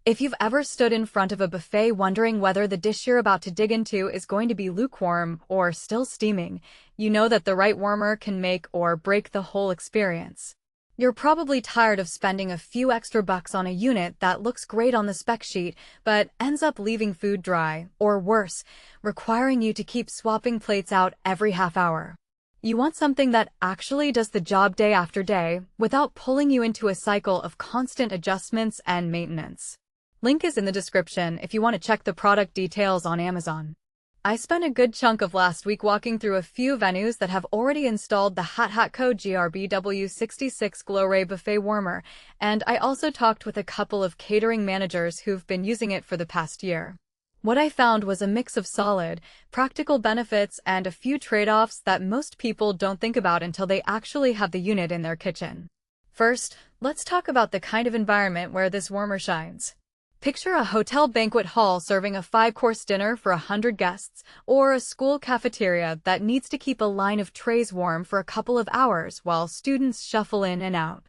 If you've ever stood in front of a buffet wondering whether the dish you're about to dig into is going to be lukewarm or still steaming, you know that the right warmer can make or break the whole experience. You're probably tired of spending a few extra bucks on a unit that looks great on the spec sheet but ends up leaving food dry, or worse, requiring you to keep swapping plates out every half hour. You want something that actually does the job day after day without pulling you into a cycle of constant adjustments and maintenance. Link is in the description if you want to check the product details on Amazon. I spent a good chunk of last week walking through a few venues that have already installed the Hatco GRBW 66 Glo-Ray buffet warmer, and I also talked with a couple of catering managers who've been using it for the past year. What I found was a mix of solid, practical benefits and a few trade-offs that most people don't think about until they actually have the unit in their kitchen. First, let's talk about the kind of environment where this warmer shines. Picture a hotel banquet hall serving a 5-course dinner for 100 guests, or a school cafeteria that needs to keep a line of trays warm for a couple of hours while students shuffle in and out.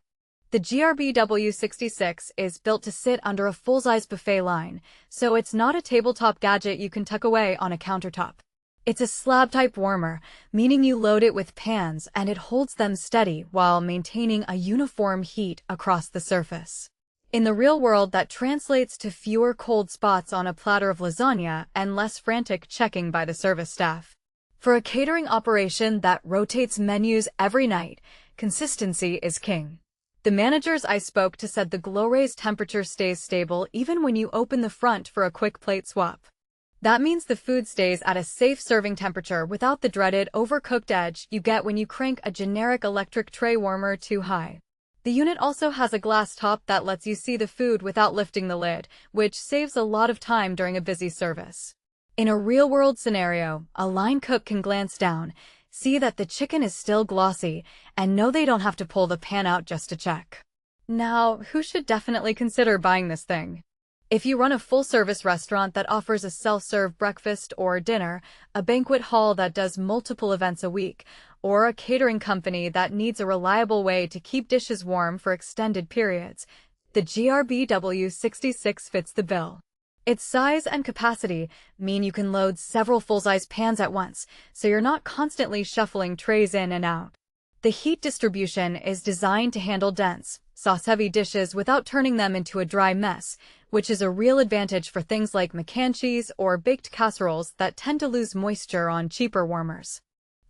The GRBW 66 is built to sit under a full-size buffet line, so it's not a tabletop gadget you can tuck away on a countertop. It's a slab-type warmer, meaning you load it with pans and it holds them steady while maintaining a uniform heat across the surface. In the real world, that translates to fewer cold spots on a platter of lasagna and less frantic checking by the service staff. For a catering operation that rotates menus every night, consistency is king. The managers I spoke to said the Glo-Ray's temperature stays stable even when you open the front for a quick plate swap. That means the food stays at a safe serving temperature without the dreaded overcooked edge you get when you crank a generic electric tray warmer too high. The unit also has a glass top that lets you see the food without lifting the lid, which saves a lot of time during a busy service. In a real-world scenario, a line cook can glance down, see that the chicken is still glossy, and know they don't have to pull the pan out just to check. Now, who should definitely consider buying this thing? If you run a full-service restaurant that offers a self-serve breakfast or dinner, a banquet hall that does multiple events a week, or a catering company that needs a reliable way to keep dishes warm for extended periods, the GRBW 66 fits the bill. Its size and capacity mean you can load several full-size pans at once, so you're not constantly shuffling trays in and out. The heat distribution is designed to handle dense, sauce-heavy dishes without turning them into a dry mess, which is a real advantage for things like mac and cheese or baked casseroles that tend to lose moisture on cheaper warmers.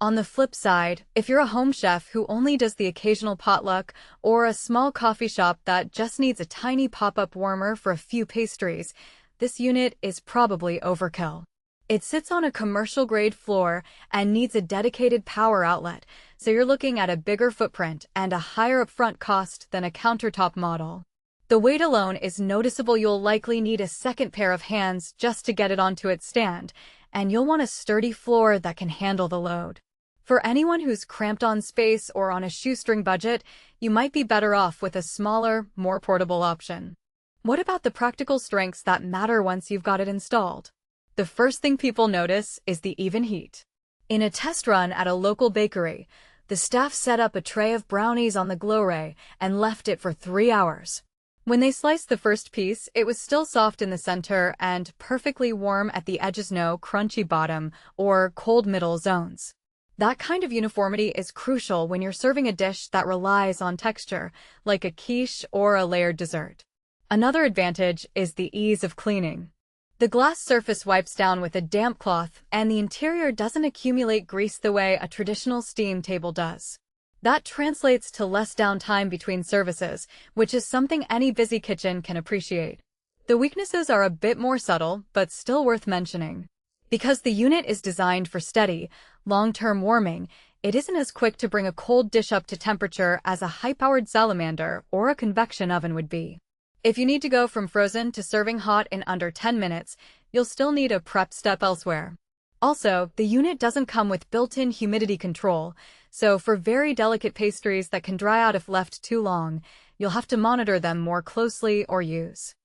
On the flip side, if you're a home chef who only does the occasional potluck or a small coffee shop that just needs a tiny pop-up warmer for a few pastries, this unit is probably overkill. It sits on a commercial-grade floor and needs a dedicated power outlet, so you're looking at a bigger footprint and a higher upfront cost than a countertop model. The weight alone is noticeable. You'll likely need a second pair of hands just to get it onto its stand, and you'll want a sturdy floor that can handle the load. For anyone who's cramped on space or on a shoestring budget, you might be better off with a smaller, more portable option. What about the practical strengths that matter once you've got it installed? The first thing people notice is the even heat. In a test run at a local bakery, the staff set up a tray of brownies on the Glo-Ray and left it for 3 hours. When they sliced the first piece, it was still soft in the center and perfectly warm at the edges, no crunchy bottom or cold middle zones. That kind of uniformity is crucial when you're serving a dish that relies on texture, like a quiche or a layered dessert. Another advantage is the ease of cleaning. The glass surface wipes down with a damp cloth, and the interior doesn't accumulate grease the way a traditional steam table does. That translates to less downtime between services, which is something any busy kitchen can appreciate. The weaknesses are a bit more subtle, but still worth mentioning. Because the unit is designed for steady, long-term warming, it isn't as quick to bring a cold dish up to temperature as a high-powered salamander or a convection oven would be. If you need to go from frozen to serving hot in under 10 minutes, you'll still need a prep step elsewhere. Also, the unit doesn't come with built-in humidity control, so for very delicate pastries that can dry out if left too long, you'll have to monitor them more closely or use